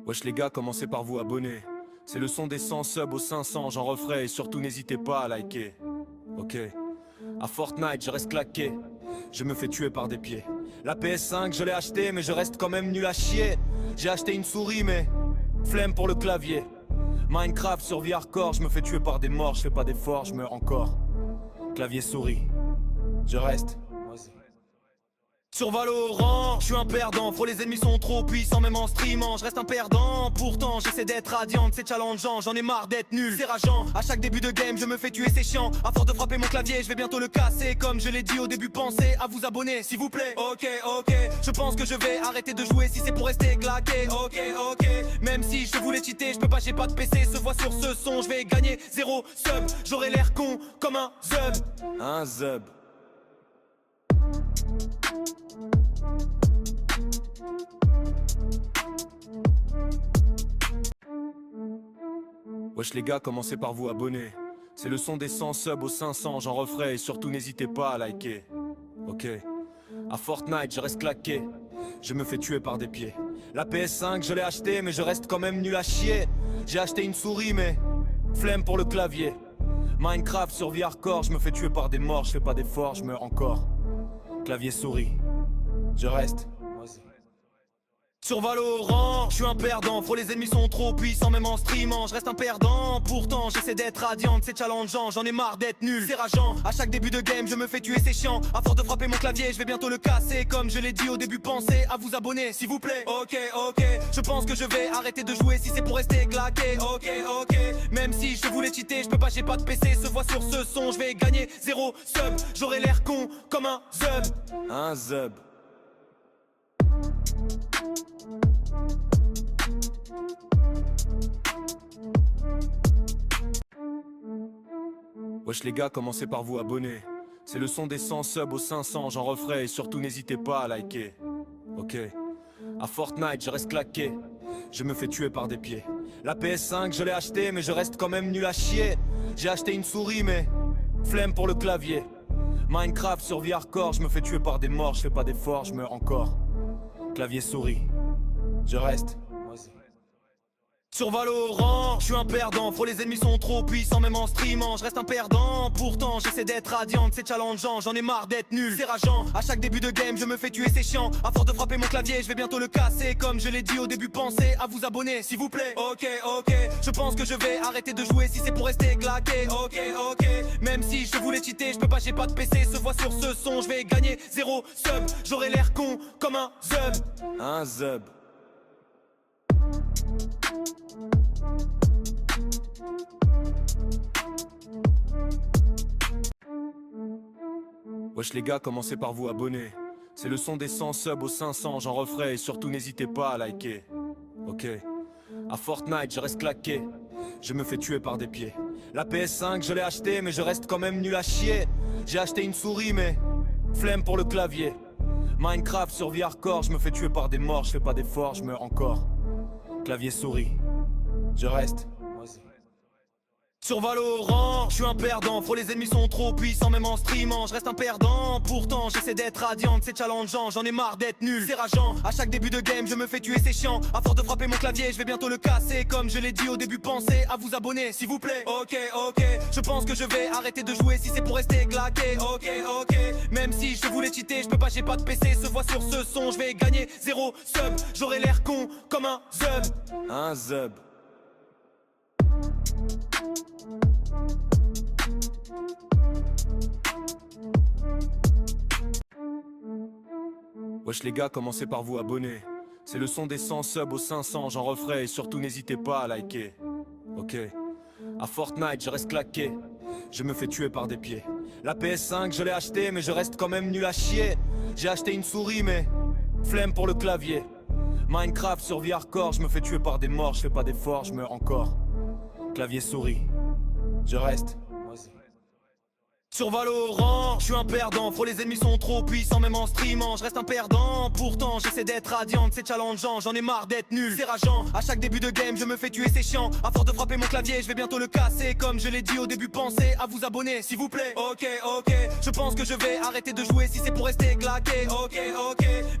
Wesh les gars, commencez par vous abonner. C'est le son des 100 subs aux 500, j'en referai et surtout n'hésitez pas à liker. Ok. À Fortnite, je reste claqué. Je me fais tuer par des pieds. La PS5, je l'ai acheté, mais je reste quand même nul à chier. J'ai acheté une souris, mais flemme pour le clavier. Minecraft, survie hardcore, je me fais tuer par des morts, je fais pas d'efforts, je meurs encore. Clavier souris, je reste. Sur Valorant, je suis un perdant, les ennemis sont trop puissants même en streamant, je reste un perdant. Pourtant j'essaie d'être radiant, c'est challengeant, j'en ai marre d'être nul, c'est rageant. À chaque début de game je me fais tuer, c'est chiant. À force de frapper mon clavier, je vais bientôt le casser. Comme je l'ai dit au début, pensez à vous abonner s'il vous plaît. Ok, je pense que je vais arrêter de jouer si c'est pour rester claqué. Ok, même si je voulais cheater, je peux pas, j'ai pas de PC. Se voit sur ce son, je vais gagner 0 sub. J'aurai l'air con comme un zub. Un zub. Wesh les gars, commencez par vous abonner. C'est le son des 100 subs aux 500, j'en referai et surtout n'hésitez pas à liker. Ok. À Fortnite, je reste claqué. Je me fais tuer par des pieds. La PS5, je l'ai acheté, mais je reste quand même nul à chier. J'ai acheté une souris, mais flemme pour le clavier. Minecraft, survie hardcore, je me fais tuer par des morts, je fais pas d'efforts, je meurs encore. Clavier souris, je reste. Sur Valorant, je suis un perdant, les ennemis sont trop puissants même en streamant, je reste un perdant. Pourtant j'essaie d'être radiant, c'est challengeant, j'en ai marre d'être nul, c'est rageant. À chaque début de game je me fais tuer, c'est chiant. À force de frapper mon clavier, je vais bientôt le casser. Comme je l'ai dit au début, pensez à vous abonner s'il vous plaît. Ok, je pense que je vais arrêter de jouer si c'est pour rester claqué. Ok, même si je voulais cheater, je peux pas, j'ai pas de PC. Se voit sur ce son, je vais gagner 0 sub. J'aurai l'air con comme un zub. Un zub. Wesh les gars, commencez par vous abonner. C'est le son des 100 subs aux 500, j'en referai et surtout n'hésitez pas à liker. Ok. À Fortnite, je reste claqué. Je me fais tuer par des pieds. La PS5, je l'ai acheté, mais je reste quand même nul à chier. J'ai acheté une souris, mais flemme pour le clavier. Minecraft, survie hardcore, je me fais tuer par des morts, je fais pas d'efforts, je meurs encore. Clavier souris, je reste. Sur Valorant, je suis un perdant, les ennemis sont trop puissants même en streamant, je reste un perdant. Pourtant j'essaie d'être radiant, c'est challengeant, j'en ai marre d'être nul, c'est rageant. À chaque début de game je me fais tuer, c'est chiant. À force de frapper mon clavier, je vais bientôt le casser. Comme je l'ai dit au début, pensez à vous abonner s'il vous plaît. Ok, je pense que je vais arrêter de jouer si c'est pour rester claqué. Ok, même si je voulais cheater, je peux pas, j'ai pas de PC. Se voit sur ce son, je vais gagner 0 sub. J'aurai l'air con comme un zub. Un zub. Wesh les gars, commencez par vous abonner. C'est le son des 100 subs aux 500, j'en referai et surtout n'hésitez pas à liker. Ok. À Fortnite, je reste claqué. Je me fais tuer par des pieds. La PS5, je l'ai acheté, mais je reste quand même nul à chier. J'ai acheté une souris, mais flemme pour le clavier. Minecraft, survie hardcore, je me fais tuer par des morts, je fais pas d'efforts, je meurs encore. Clavier souris, je reste. Sur Valorant, je suis un perdant, les ennemis sont trop puissants même en streamant, je reste un perdant. Pourtant j'essaie d'être radiant, c'est challengeant, j'en ai marre d'être nul, c'est rageant. À chaque début de game je me fais tuer, c'est chiant. À force de frapper mon clavier, je vais bientôt le casser. Comme je l'ai dit au début, pensez à vous abonner s'il vous plaît. Ok, je pense que je vais arrêter de jouer si c'est pour rester claqué. Ok, même si je voulais cheater, je peux pas, j'ai pas de PC. Se voit sur ce son, je vais gagner 0 sub. J'aurai l'air con comme un zub. Un zub. Wesh les gars, commencez par vous abonner. C'est le son des 100 subs aux 500, j'en referai et surtout n'hésitez pas à liker. Ok. À Fortnite, je reste claqué. Je me fais tuer par des pieds. La PS5, je l'ai acheté, mais je reste quand même nul à chier. J'ai acheté une souris, mais flemme pour le clavier. Minecraft, survie hardcore, je me fais tuer par des morts, je fais pas d'efforts, je meurs encore. Clavier souris, je reste. Sur Valorant, je suis un perdant, faut les ennemis sont trop puissants même en streamant, je reste un perdant. Pourtant j'essaie d'être radiant, c'est challengeant, j'en ai marre d'être nul, c'est rageant. À chaque début de game je me fais tuer, c'est chiant. À force de frapper mon clavier, je vais bientôt le casser. Comme je l'ai dit au début, pensez à vous abonner s'il vous plaît. Ok, je pense que je vais arrêter de jouer si c'est pour rester claqué. Ok,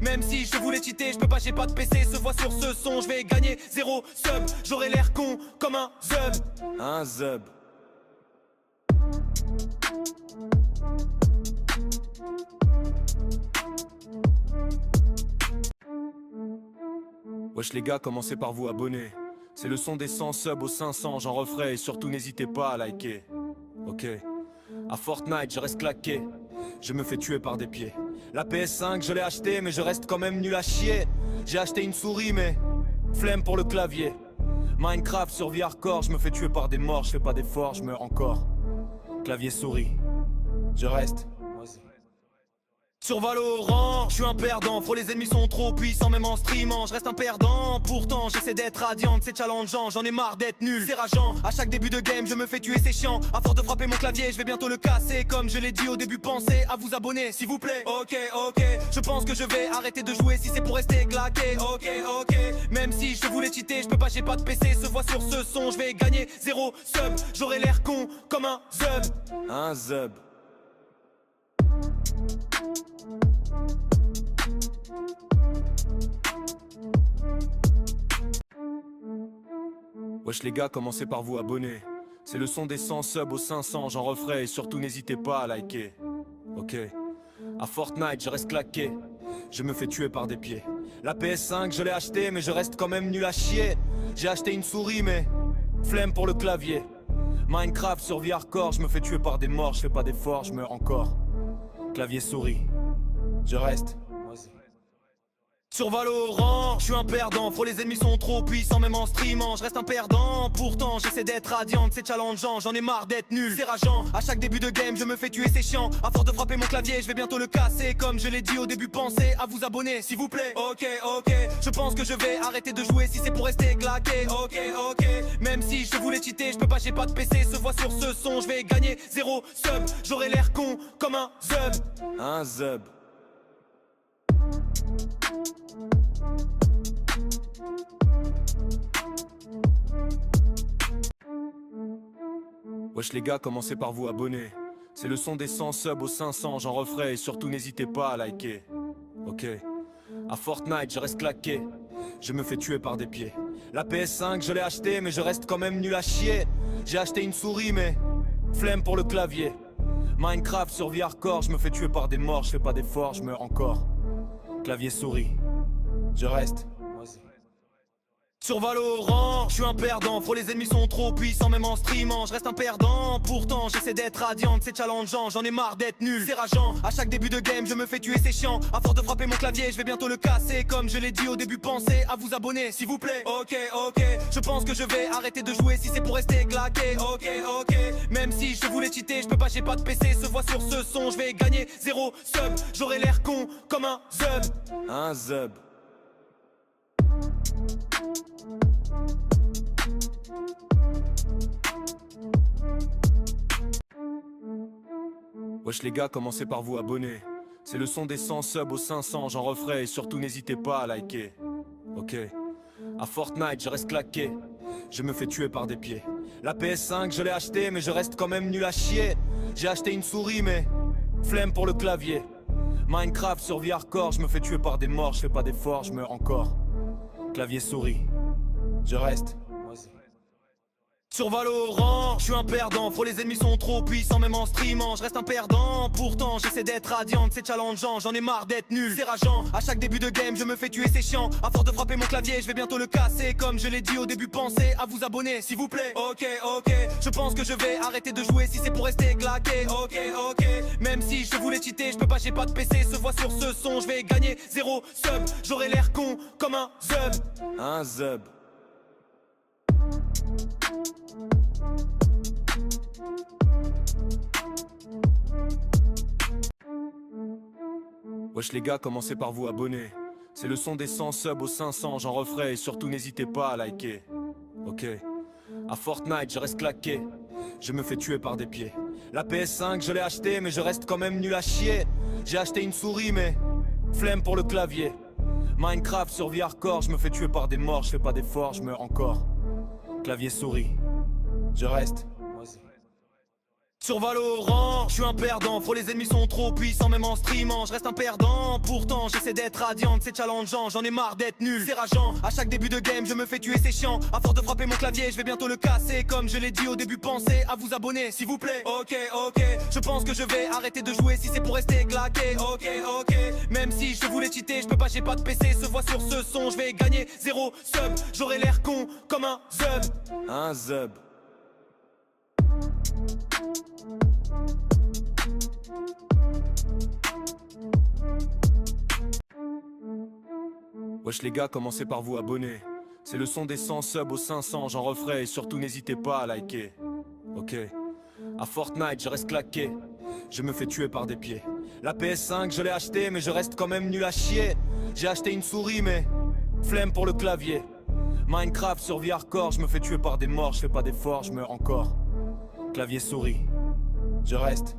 même si je voulais cheater, je peux pas, j'ai pas de PC. Se voit sur ce son, je vais gagner 0 sub. J'aurai l'air con comme un zub. Un zub. Wesh les gars, commencez par vous abonner. C'est le son des 100 subs aux 500, j'en referai et surtout n'hésitez pas à liker. Ok. À Fortnite, je reste claqué. Je me fais tuer par des pieds. La PS5, je l'ai acheté, mais je reste quand même nul à chier. J'ai acheté une souris, mais flemme pour le clavier. Minecraft, survie hardcore, je me fais tuer par des morts, je fais pas d'efforts, je meurs encore. Clavier souris, je reste. Sur Valorant, je suis un perdant, faut les ennemis sont trop puissants même en streamant, je reste un perdant. Pourtant j'essaie d'être radiant, c'est challengeant, j'en ai marre d'être nul, c'est rageant. À chaque début de game je me fais tuer, c'est chiant. À force de frapper mon clavier, je vais bientôt le casser. Comme je l'ai dit au début, pensez à vous abonner s'il vous plaît. Ok, je pense que je vais arrêter de jouer si c'est pour rester claqué. Ok, même si je voulais cheater, je peux pas, j'ai pas de PC. Se voit sur ce son, je vais gagner 0 sub. J'aurai l'air con comme un zub. Un zub. Wesh les gars, commencez par vous abonner. C'est le son des 100 subs aux 500, j'en referai et surtout n'hésitez pas à liker. Ok. À Fortnite, je reste claqué. Je me fais tuer par des pieds. La PS5, je l'ai acheté, mais je reste quand même nul à chier. J'ai acheté une souris, mais flemme pour le clavier. Minecraft, survie hardcore, je me fais tuer par des morts, je fais pas d'efforts, je meurs encore. Clavier souris, je reste. Sur Valorant, je suis un perdant, faut les ennemis sont trop puissants même en streamant, je reste un perdant. Pourtant j'essaie d'être radiant, c'est challengeant, j'en ai marre d'être nul, c'est rageant. À chaque début de game je me fais tuer, c'est chiant. À force de frapper mon clavier, je vais bientôt le casser. Comme je l'ai dit au début, pensez à vous abonner s'il vous plaît. Ok, je pense que je vais arrêter de jouer si c'est pour rester claqué. Ok, même si je voulais cheater, je peux pas, j'ai pas de PC. Se voit sur ce son, je vais gagner 0 sub. J'aurai l'air con comme un zub. Un zub. Wesh les gars, commencez par vous abonner. C'est le son des 100 subs aux 500, j'en referai et surtout n'hésitez pas à liker. Ok. À Fortnite, je reste claqué. Je me fais tuer par des pieds. La PS5, je l'ai acheté, mais je reste quand même nul à chier. J'ai acheté une souris, mais flemme pour le clavier. Minecraft, survie hardcore, je me fais tuer par des morts, je fais pas d'efforts, je meurs encore. Clavier souris, je reste. Sur Valorant, je suis un perdant, faut les ennemis sont trop puissants même en streamant, je reste un perdant. Pourtant j'essaie d'être radiant, c'est challengeant, j'en ai marre d'être nul, c'est rageant. À chaque début de game je me fais tuer, c'est chiant. À force de frapper mon clavier, je vais bientôt le casser. Comme je l'ai dit au début, pensez à vous abonner s'il vous plaît. Ok, je pense que je vais arrêter de jouer si c'est pour rester claqué. Ok, même si je voulais cheater, je peux pas, j'ai pas de PC. Se voit sur ce son, je vais gagner 0 sub. J'aurai l'air con comme un zub. Un zub. Wesh les gars, commencez par vous abonner. C'est le son des 100 subs aux 500, j'en referai et surtout n'hésitez pas à liker. Ok. À Fortnite, je reste claqué. Je me fais tuer par des pieds. La PS5, je l'ai acheté, mais je reste quand même nul à chier. J'ai acheté une souris, mais flemme pour le clavier. Minecraft, survie hardcore, je me fais tuer par des morts, je fais pas d'efforts, je meurs encore. Clavier souris, je reste. Sur Valorant, je suis un perdant, faut les ennemis sont trop puissants même en streamant, je reste un perdant. Pourtant j'essaie d'être radiant, c'est challengeant, j'en ai marre d'être nul, c'est rageant. À chaque début de game je me fais tuer, c'est chiant. À force de frapper mon clavier, je vais bientôt le casser. Comme je l'ai dit au début, pensez à vous abonner s'il vous plaît. Ok, je pense que je vais arrêter de jouer si c'est pour rester claqué. Ok, même si je voulais cheater, je peux pas, j'ai pas de PC. Se voit sur ce son, je vais gagner 0 sub. J'aurai l'air con comme un zub. Un zub. Wesh les gars, commencez par vous abonner. C'est le son des 100 subs aux 500, j'en referai et surtout n'hésitez pas à liker. Ok. À Fortnite, je reste claqué. Je me fais tuer par des pieds. La PS5 je l'ai acheté mais je reste quand même nul à chier. J'ai acheté une souris mais flemme pour le clavier. Minecraft sur vie hardcore, je me fais tuer par des morts, je fais pas d'efforts, je meurs encore. Clavier souris, je reste. Sur Valorant, je suis un perdant, faut les ennemis sont trop puissants même en streamant, je reste un perdant. Pourtant j'essaie d'être radiant, c'est challengeant, j'en ai marre d'être nul, c'est rageant. À chaque début de game je me fais tuer, c'est chiant. À force de frapper mon clavier, je vais bientôt le casser. Comme je l'ai dit au début, pensez à vous abonner s'il vous plaît. Ok, je pense que je vais arrêter de jouer si c'est pour rester claqué. Ok, même si je voulais cheater, je peux pas, j'ai pas de PC. Se voit sur ce son, je vais gagner 0 sub. J'aurai l'air con comme un zub. Un zub. Wesh les gars, commencez par vous abonner. C'est le son des 100 subs aux 500, j'en referai et surtout n'hésitez pas à liker. Ok. À Fortnite, je reste claqué. Je me fais tuer par des pieds. La PS5, je l'ai acheté mais je reste quand même nul à chier. J'ai acheté une souris mais flemme pour le clavier. Minecraft sur vie hardcore, je me fais tuer par des morts, je fais pas d'efforts, je meurs encore. Clavier souris, je reste.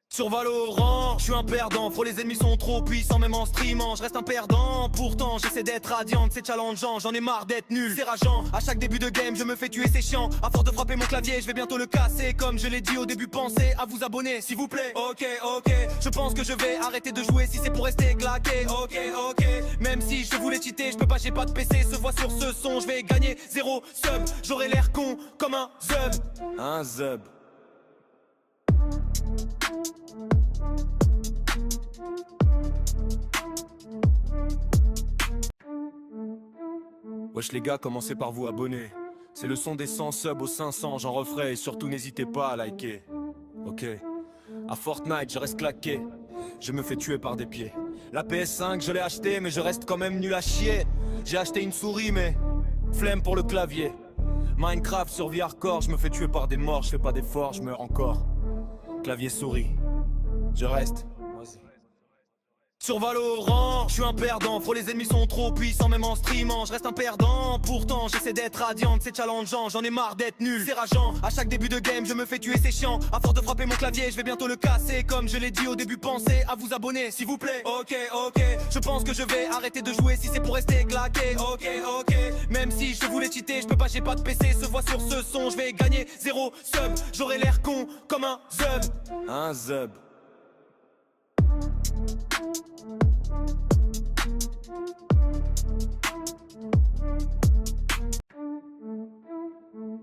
Sur Valorant, je suis un perdant, faut les ennemis sont trop puissants même en streamant, je reste un perdant. Pourtant j'essaie d'être radiant, c'est challengeant, j'en ai marre d'être nul, c'est rageant. À chaque début de game je me fais tuer, c'est chiant. À force de frapper mon clavier, je vais bientôt le casser. Comme je l'ai dit au début, pensez à vous abonner s'il vous plaît. Ok, je pense que je vais arrêter de jouer si c'est pour rester claqué. Ok, même si je voulais cheater, je peux pas, j'ai pas de PC. Se voit sur ce son, je vais gagner 0 sub. J'aurai l'air con comme un zub. Un zub. Wesh les gars, commencez par vous abonner. C'est le son des 100 subs aux 500, j'en referai et surtout n'hésitez pas à liker. Ok. À Fortnite, je reste claqué. Je me fais tuer par des pieds. La PS5, je l'ai acheté mais je reste quand même nul à chier. J'ai acheté une souris mais flemme pour le clavier. Minecraft sur vie hardcore, je me fais tuer par des morts, je fais pas d'efforts, je meurs encore. Clavier souris, je reste. Sur Valorant, je suis un perdant, faut les ennemis sont trop puissants même en streamant, je reste un perdant. Pourtant j'essaie d'être radiant, c'est challengeant, j'en ai marre d'être nul, c'est rageant. À chaque début de game je me fais tuer, c'est chiant. À force de frapper mon clavier, je vais bientôt le casser. Comme je l'ai dit au début, pensez à vous abonner s'il vous plaît. Ok, je pense que je vais arrêter de jouer si c'est pour rester claqué. Ok, même si je voulais cheater, je peux pas, j'ai pas de PC. Se voit sur ce son, je vais gagner 0 sub. J'aurai l'air con comme un zub. Un zub.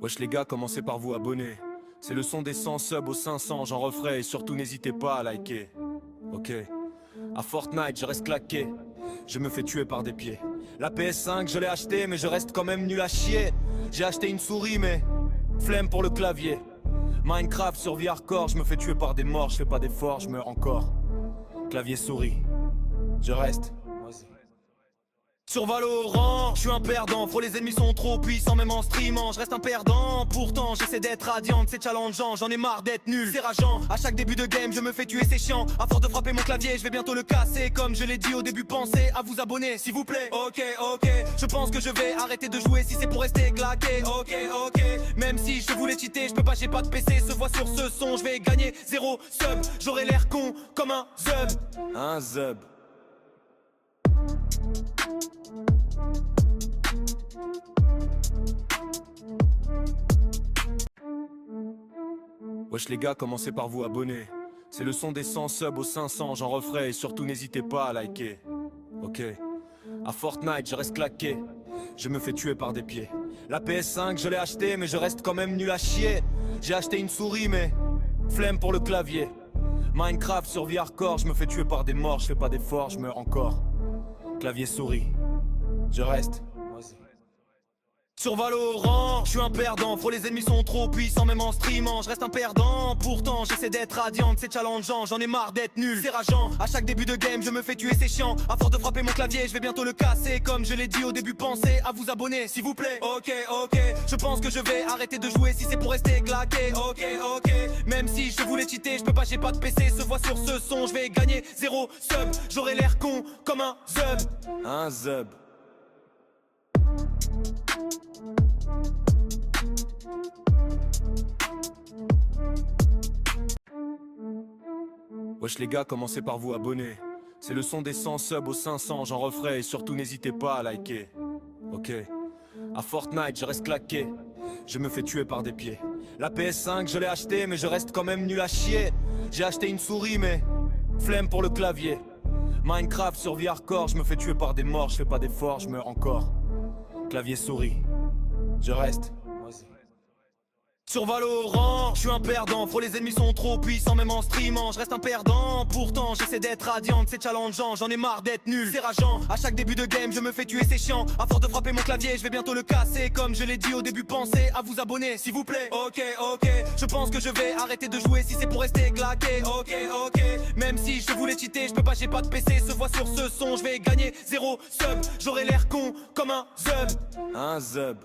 Wesh les gars, commencez par vous abonner. C'est le son des 100 subs aux 500, j'en referai et surtout n'hésitez pas à liker. Ok. À Fortnite, je reste claqué. Je me fais tuer par des pieds. La PS5, je l'ai acheté mais je reste quand même nul à chier. J'ai acheté une souris mais flemme pour le clavier. Minecraft sur vie hardcore, je me fais tuer par des morts, je fais pas d'efforts, je meurs encore. Clavier souris, je reste. Sur Valorant, je suis un perdant, faut les ennemis sont trop puissants même en streamant, je reste un perdant. Pourtant j'essaie d'être radiant, c'est challengeant, j'en ai marre d'être nul, c'est rageant. À chaque début de game je me fais tuer, c'est chiant. À force de frapper mon clavier, je vais bientôt le casser. Comme je l'ai dit au début, pensez à vous abonner s'il vous plaît. Ok, je pense que je vais arrêter de jouer si c'est pour rester claqué. Ok, même si je voulais cheater, je peux pas, j'ai pas de PC. Se voit sur ce son, je vais gagner 0 sub. J'aurai l'air con comme un zub. Un zub. Wesh les gars, commencez par vous abonner. C'est le son des 100 subs aux 500, j'en referai et surtout n'hésitez pas à liker. Ok. À Fortnite, je reste claqué. Je me fais tuer par des pieds. La PS5, je l'ai acheté mais je reste quand même nul à chier. J'ai acheté une souris mais flemme pour le clavier. Minecraft sur vie hardcore, je me fais tuer par des morts, je fais pas d'efforts, je meurs encore. Clavier souris, je reste. Sur Valorant, je suis un perdant, faut les ennemis sont trop puissants même en streamant, je reste un perdant. Pourtant j'essaie d'être radiant, c'est challengeant, j'en ai marre d'être nul, c'est rageant. À chaque début de game je me fais tuer, c'est chiant. À force de frapper mon clavier, je vais bientôt le casser. Comme je l'ai dit au début, pensez à vous abonner s'il vous plaît. Ok, je pense que je vais arrêter de jouer si c'est pour rester claqué. Ok, même si je voulais cheater, je peux pas, j'ai pas de PC. Se voit sur ce son, je vais gagner 0 sub. J'aurai l'air con comme un zub. Un zub. Wesh les gars, commencez par vous abonner. C'est le son des 100 subs aux 500, j'en referai et surtout n'hésitez pas à liker. Ok. À Fortnite, je reste claqué. Je me fais tuer par des pieds. La PS5, je l'ai acheté, mais je reste quand même nul à chier. J'ai acheté une souris, mais flemme pour le clavier. Minecraft, survie hardcore, je me fais tuer par des morts, je fais pas d'efforts, je meurs encore. Clavier souris, je reste. Sur Valorant, je suis un perdant, faut les ennemis sont trop puissants même en streamant, je reste un perdant, pourtant j'essaie d'être radiant, c'est challengeant, j'en ai marre d'être nul, c'est rageant, à chaque début de game je me fais tuer c'est chiant, à force de frapper mon clavier je vais bientôt le casser, comme je l'ai dit au début pensez à vous abonner s'il vous plaît. Ok, je pense que je vais arrêter de jouer si c'est pour rester claqué, ok, même si je voulais cheater, je peux pas, j'ai pas de PC, se voit sur ce son, je vais gagner 0 sub, j'aurai l'air con comme un zub. Un zub.